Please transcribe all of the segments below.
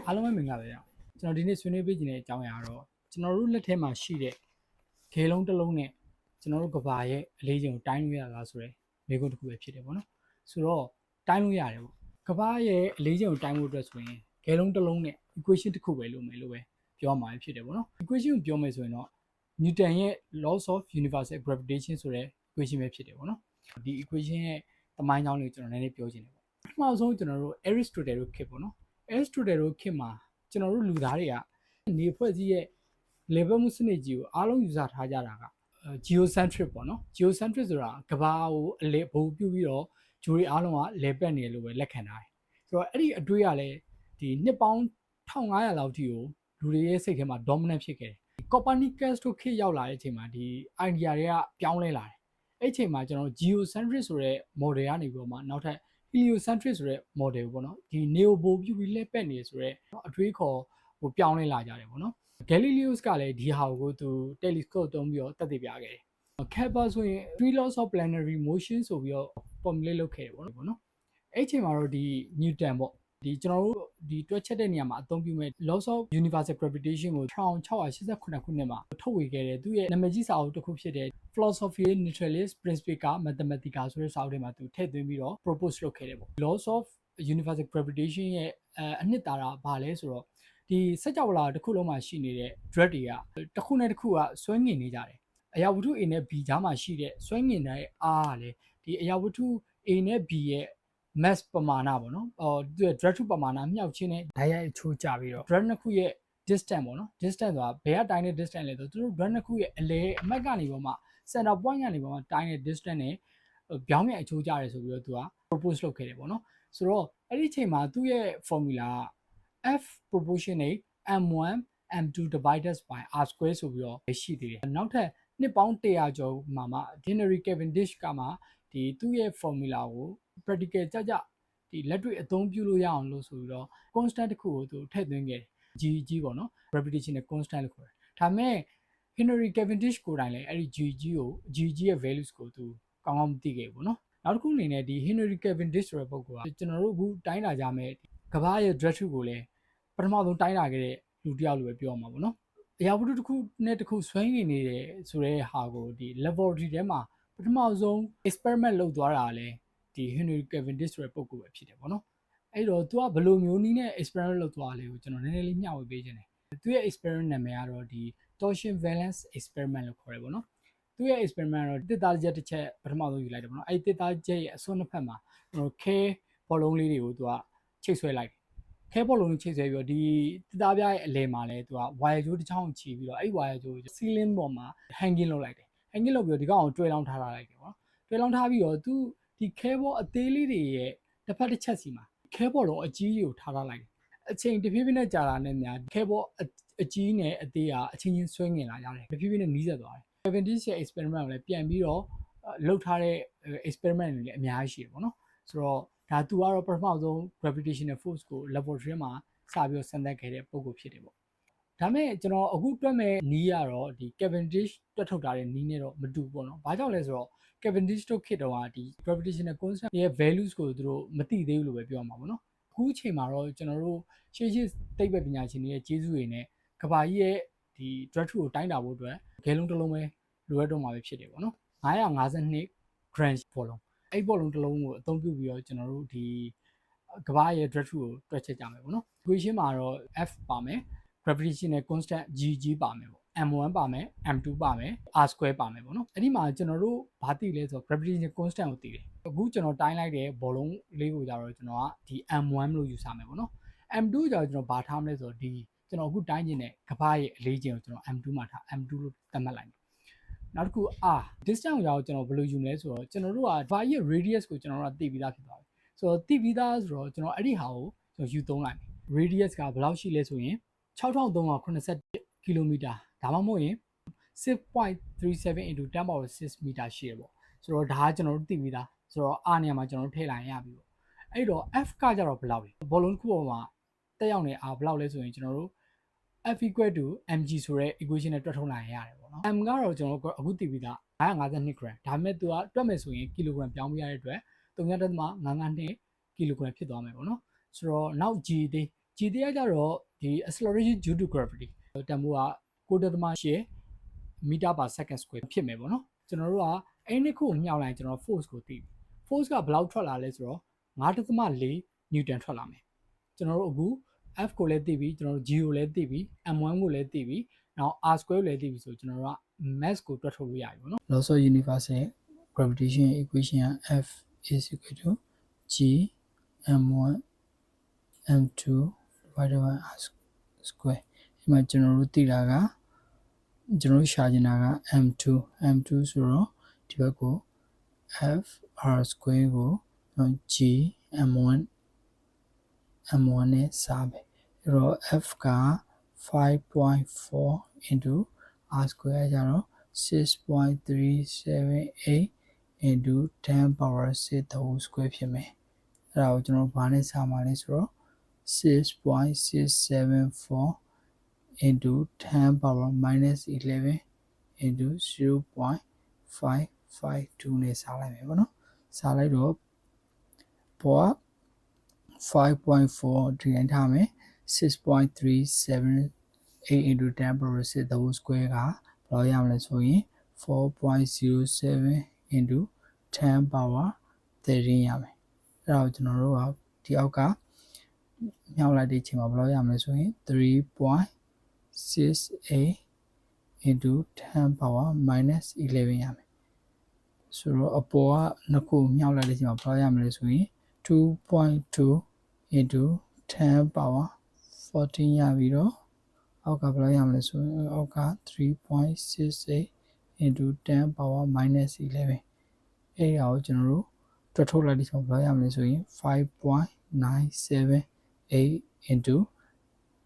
အားလုံးပဲမင်္ဂလာပါဗျ။ကျွန်တော်ဒီနေ့ဆွေးနွေးပေးခြင်းတဲ့အကြောင်းအရာတော့ကျွန်တော်တို့လက်ထဲမှာရှိတဲ့ခဲလုံးတစ်လုံးနဲ့ကျွန်တော်တို့ကဘာရဲ့အလေးချိန်ကိုတိုင်းလို့ရတာဆိုတော့မိကုန်းတစ်ခုပဲဖြစ်တယ်ပေါ့နော်။ဆိုတော့တိုင်းလို့ရတယ်ပေါ့။ကဘာရဲ့အလေးချိန်ကိုတိုင်းဖို့အတွက်ဆိုရင်ခဲလုံးတစ်လုံးနဲ့ equation တစ်ခုပဲလုပ်မယ်လို့ပဲပြောမှာဖြစ်တယ်ပေါ့နော်။ equation ကိုပြောမယ်ဆိုရင်တော့ Newton ရဲ့ laws of universal gravitation ဆိုတဲ့ equation ပဲဖြစ်တယ်ပေါ့နော်။ဒီ equation ရဲ့သမိုင်းကြောင်းလေးကိုကျွန်တော်နည်းနည်းပြောချင်တယ်ပေါ့။ပထမဆုံးကျွန်တော်တို့ Aristotle တို့ခေတ်ပေါ့နော်။ Aristotle တို့ခေတ်မှာကျွန်တော်တို့လူသားတွေကနေဖွဲ့စည်းရဲ့ level မှုစနစ်ကြီးကိုအားလုံးယူဆထားကြတာက geocentric ပေါ့နော် geocentric ဆိုတာကဘာကိုအလေဘုံပြုပြီးတော့ဂျိုးတွေအားလုံးကလဲပတ်နေလို့ပဲလက်ခံထားတယ်ဆိုတော့အဲ့ဒီအတွေ့အလဲဒီနှစ်ပေါင်း1500လောက်ထိကိုလူတွေရဲ့စိတ်ထဲမှာ dominant ဖြစ်ခဲ့တယ် Copernicus တို့ခေတ်ရောက်လာတဲ့အချိန်မှာဒီ idea တွေကပြောင်းလဲလာတယ်အဲ့အချိန်မှာကျွန်တော် geocentric ဆိုတဲ့ model ကနေပြီးတော့မှနောက်ထပ် heliocentric ဆိုတဲ့ model ပေါ့နော်ဒီ neo ဘုံပြုပြီးလဲပတ်နေဆိုတဲ့အတွေးခေါ်ကိုပြောင်းလဲလာကြတယ်ပေါ့နော် Galileo ကလည်းဒီဟာကိုသူ telescope သုံးပြီးတော့သက်သေပြခဲ့တယ် Kepler ဆိုရင် three laws of planetary motion ဆိုပြီးတော့ formulate လုပ်ခဲ့တယ်ပေါ့နော်အဲ့ချိန်မှာတော့ဒီ Newton ပေါ့ဒီကျွန်တော်တို့ဒီတွက်ချက်တဲ့နေရာမှာအသုံးပြုမဲ့ laws of universal gravitation ကို1688ခုနှစ်မှာထုတ်ဝေခဲ့တယ်သူရဲ့နာမည်ကြီးစာအုပ်တစ်ခုဖြစ်တဲ့ Philosophiae Naturalis Principia Mathematica ဆိုတဲ့စာအုပ်ထဲမှာသူထည့်သွင်းပြီးတော့ propose လုပ်ခဲ့တယ်ပေါ့ laws of universal gravitation ရဲ့အနှစ်သာရဘာလဲဆိုတော့ဒီစက်ကြောလာတစ်ခုလုံးမှာရှိနေတဲ့ drag တွေကတစ်ခုနဲ့တစ်ခုကဆွဲငင်နေကြတယ်အရာဝတ္ထု A နဲ့ B ကြားမှာရှိတဲ့ဆွဲငင်တဲ့ R ကလည်းဒီအရာဝတ္ထု A နဲ့ B ရဲ့ mass ပမာဏပေါ့နော်သူရဲ့ drag ပမာဏမြောက်ချင်းနဲ့ဓာတ်ရိုက်အချိုးကျပြီးတော့ drag နှစ်ခုရဲ့ distance ပေါ့နော် distance ဆိုတာဘယ်ကတိုင်းတဲ့ distance လဲဆိုသူတို့ drag နှစ်ခုရဲ့အလဲအမှတ်ကနေပေါ်မှာ center point ကနေပေါ်မှာတိုင်းတဲ့ distance နဲ့ပြောင်းပြန်အချိုးကျတယ်ဆိုပြီးတော့သူက propose လုပ်ခဲ့တယ်ပေါ့နော်ဆိုတော့အဲ့ဒီအချိန်မှာသူ့ရဲ့ formula F proportionate m1 m2 divided by r square ဆိုပြီးတော့ရှိသေးတယ်နောက်ထပ်နှစ်ပေါင်း100ကျော်မှာမှ Henry Cavendish ကမှဒီသူ့ရဲ့ formula ကို practical ကြကြဒီလက်တွေ့အသုံးပြုလို့ရအောင်လို့ဆိုပြီးတော့ constant တစ်ခုကိုသူထည့်သွင်းခဲ့တယ် G ပေါ့နော် gravitational constant လို့ခေါ်တယ်ဒါပေမဲ့ Henry Cavendish ကိုယ်တိုင်လည်းအဲ့ဒီ G ရဲ့ values ကိုသူကောင်းကောင်းမသိခဲ့ဘူးပေါ့နော်နောက်တစ်ခုအနေနဲ့ဒီ Henry Cavendish ဆိုတဲ့ပုဂ္ဂိုလ်ကကျွန်တော်တို့အခုတိုင်းလာကြမဲ့ကမ္ဘာရဲ့ drag ကိုလည်းပထမဆုံးတိုင်းလာခဲ့တဲ့လူတစ်ယောက်လိုပဲပြောမှာပေါ့နော်အရာဝတ္ထုတစ်ခုနဲ့တစ်ခုဆွဲငင်နေတယ်ဆိုတဲ့ဟာကိုဒီ laboratory ထဲမှာပထမဆုံး experiment လုပ်သွားတာလည်းဒီ Henry Cavendish ဆိုတဲ့ပုဂ္ဂိုလ်ပဲဖြစ်တယ်ပေါ့နော်အဲ့တော့သူကဘယ်လိုမျိုးနည်းနဲ့ experiment လုပ်သွားလဲကိုကျွန်တော်နည်းနည်းလေးမျှဝေပေးခြင်းတယ်သူရဲ့ experiment နာမည်ကတော့ဒီ torsion valence experiment လို့ခေါ်တယ်ပေါ့နော်သူရဲ့ experiment တော့တစ်သားချက်တစ်ချက်ပထမဆုံးယူလိုက်တယ်ပေါ့နော်အဲ့တစ်သားချက်ရဲ့အစွန်းနှစ်ဖက်မှာကျွန်တော်ခဲဘောလုံးလေးတွေကိုသူကချိတ်ဆွဲလိုက်ခဲဘောလုံးချိတ်ဆွဲပြီးတော့ဒီတစ်သားပြားရဲ့အလယ်မှာလည်းသူက wire ကြိုးတစ်ချောင်းချီပြီးတော့အဲ့ wire ကြိုး ceiling ပေါ်မှာ hanging လုပ်လိုက်တယ် hanging လုပ်ပြီးတော့ဒီကောင်ကိုတွဲလောင်းထားလိုက်တယ်ပေါ့နော်တွဲလောင်းထားပြီးတော့သူဒီခဲဘောအသေးလေးတွေရဲ့တစ်ဖက်တစ်ချက်စီမှာခဲဘောလုံးအကြီးကြီးကိုထားလိုက်တယ်အချိန်တဖြည်းဖြည်းနဲ့ကြာလာတဲ့များခဲဘောအကြီးနဲ့အသေးကအချင်းချင်းဆွဲငင်လာကြတယ်တဖြည်းဖြည်းနဲ့နီးစပ်သွားတယ် Cavendish ရဲ့ experiment ကိုလည်းပြန်ပြီးတော့လုပ်ထားတဲ့ experiment တွေလည်းအများကြီးရှိတယ်ပေါ့နော်ဆိုတော့ဒါသူကတော့ပထမဆုံး gravitational force ကို laboratory မှာစပြီးတော့စမ်းသပ်ခဲ့တဲ့ပုံကိုဖြစ်တယ်ပေါ့ဒါမဲ့ကျွန်တော်အခုတွက်မဲ့နီးရတော့ဒီ Cavendish တွက်ထုတ်ထားတဲ့နီးနဲ့တော့မတူဘူးပေါ့နော်ဘာကြောင့်လဲဆိုတော့ Cavendish တို့ခေတ်တော့ဒီ gravitational constant ရဲ့ values ကိုသူတို့မသိသေးဘူးလို့ပဲပြောမှာပေါ့နော်အခုအချိန်မှာတော့ကျွန်တော်တို့ရှေ့သိပ္ပံပညာရှင်တွေရဲ့ကျေးဇူးတွေနဲ့ကဘာကြီးရဲ့ဒီ drag ကိုတိုင်းတာဖို့အတွက်ခဲလုံးတစ်လုံးပဲလိုအပ်တော့မှာပဲဖြစ်တယ်ပေါ့နော်952 gram ဘောလုံးအဲ့ဘောလုံးတစ်လုံးကိုအသုံးပြုပြီးတော့ကျွန်တော်တို့ဒီကဘာရဲ့ drag ကိုတွက်ချက်ကြမယ်ပေါ့နော် equation မှာတော့ F ပါမယ် gravitational constant G ပါမယ်ပေါ့ m1 ပါမယ် m2 ပါမယ် r square ပါမယ်ပေါ့နော်အဲ့ဒီမှာကျွန်တော်တို့ဘာသိလဲဆိုတော့ gravitational constant ကိုသိတယ်အခုကျွန်တော်တိုင်းလိုက်တဲ့ဘောလုံးလေးကိုကြတော့ကျွန်တော်ကဒီ m1 လို့ယူဆမယ်ပေါ့နော် m2 ကျတော့ကျွန်တော်ဘာထားမလဲဆိုတော့ဒီကျွန်တော်အခုတိုင်းကျင်တဲ့ကဘာရဲ့အလေးချိန်ကိုကျွန်တော် m2 မှာထား m2 လို့သတ်မှတ်လိုက်နောက်တစ်ခု r distance ကိုကျွန်တော်ဘယ်လိုယူမလဲဆိုတော့ကျွန်တော်တို့ကဘာရဲ့ radius ကိုကျွန်တော်တို့ကသိပြီးသားဖြစ်သွားပြီဆိုတော့သိပြီးသားဆိုတော့ကျွန်တော်အဲ့ဒီဟာကိုကျွန်တော်ယူသုံးလိုက်မယ် radius ကဘယ်လောက်ရှိလဲဆိုရင်6381 ကီလိုမီတာဒါမှမဟုတ်ရင်6.37 into 10 power 6 meter ရှိရပေါ့ဆိုတော့ဒါကကျွန်တော်တို့သိပြီးသားဆိုတော့ r နေရာမှာကျွန်တော်တို့ထည့်လိုက်ရပြီပေါ့အဲ့တော့ f ကကြတော့ဘယ်လောက်လဲဘောလုံးတစ်ခုပေါ်မှာတက်ရောက်နေ r ဘယ်လောက်လဲဆိုရင်ကျွန်တော်တို့ f equal to mg ဆိုတဲ့ equation နဲ့တွက်ထုတ်နိုင်ရတယ်ပေါ့နော် m ကတော့ကျွန်တော်တို့အခုသိပြီးသား952 gram ဒါပေမဲ့သူကတွက်မယ်ဆိုရင်ကီလိုဂရမ်ပြောင်းပြရတဲ့အတွက်3.552ကီလိုဂရမ်ဖြစ်သွားမယ်ပေါ့နော်ဆိုတော့နောက် g သေး G တရားကြတော့ဒီ acceleration due to gravity တန်ဖိုးက9.8 meter per second square ဖြစ်မယ်ပေါ့နော်ကျွန်တော်တို့ကအဲ့ဒီခုကိုမြောက်လိုက်ကျွန်တော် force ကိုသိပြီ force ကဘယ်လောက်ထွက်လာလဲဆိုတော့9.4 newton ထွက်လာမယ်ကျွန်တော်တို့အခု F ကိုလည်းသိပြီကျွန်တော်တို့ G ကိုလည်းသိပြီ M1 ကိုလည်းသိပြီနောက် R square ကိုလည်းသိပြီဆိုကျွန်တော်တို့က mass ကိုတွက်ထုတ်လို့ရပြီပေါ့နော် laws of universal gravitation equation က F is equal to G M1 M2 divided by R square ဒီမှာကျွန်တော်တို့သိတာကကျွန်တော်ရှာချင်တာက M2 ဆိုတော့ဒီဘက်ကို F R square ကို G M1 နဲ့စားမယ်အဲ့တော့ F က 5.4 into R square ကြတော့ 6.378 into 10 power 6 the whole square ဖြစ်မယ်အဲ့ဒါကိုကျွန်တော်ဘာနဲ့စားမှာလဲဆိုတော့ 6.674 into 10 power minus 11 into 0.552နဲ့စားလိုက်မယ်ပေါ့နော်စားလိုက်တော့ပေါ်က 5.4 ဒီတိုင်းထားမယ် 6.378 into 10 power 6 the whole square ကဘယ်လောက်ရမလဲဆိုရင် 4.07 into 10 power 13ရမယ်အဲ့ဒါကိုကျွန်တော်တို့ကဒီအောက်ကမြောက်လိုက်တဲ့အချိန်မှာဘယ်လောက်ရမလဲဆိုရင် 3.68 into 10 power minus 11ရမယ်ဆိုတော့အပေါ်ကနှစ်ခုမြောက်လိုက်တဲ့အချိန်မှာဘယ်လောက်ရမလဲဆိုရင် 2.2 into 10 power 14ရပြီးတော့အောက်ကဘယ်လောက်ရမလဲဆိုရင်အောက်က 3.68 into 10 power minus 11အဲ့ဒါကိုကျွန်တော်တို့တွက်ထုတ်လိုက်တဲ့ချိန်မှာဘယ်လောက်ရမလဲဆိုရင် 5.978 into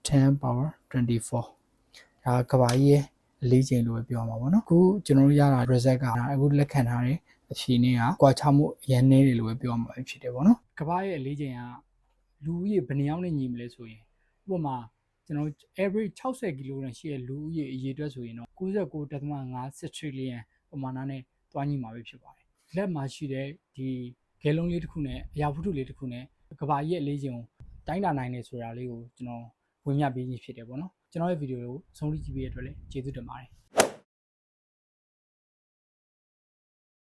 10 power 24ဒါကဘာကြီးရဲ့အလေးချိန်လို့ပြောမှာပေါ့နော်အခုကျွန်တော်တို့ရတာ result ကအခုလက်ခံထားတဲ့အဖြေနဲ့ကကွာခြားမှုအရင်နေတယ်လို့ပြောမှာဖြစ်တယ်ပေါ့နော်ကဘာရဲ့အလေးချိန်ကလူဦးရေဘယ်နှယောက်နဲ့ညီမလဲဆိုရင်ဥပမာကျွန်တော် average 60 ကီလိုနဲ့ရှိတဲ့လူဦးရေအရေအတွက်ဆိုရင်တော့ 99.5 trillion ပမာဏနဲ့တွားညီမှာပဲဖြစ်ပါတယ်လက်မှာရှိတဲ့ဒီဂဲလုံးလေးတစ်ခုနဲ့အရာဝတ္ထုလေးတစ်ခုနဲ့ကဘာရဲ့အလေးချိန်ကိုတိုင်းတာနိုင်တယ်ဆိုတာလေးကိုကျွန်တော်ဝင်ပြပေးခြင်းဖြစ်တယ်ပေါ့နော်ကျွန်တော်ရဲ့ဗီဒီယိုကိုဆုံးဖြတ်ကြည့်ပေးရတဲ့အတွက်လည်းကျေးဇူးတင်ပါတယ်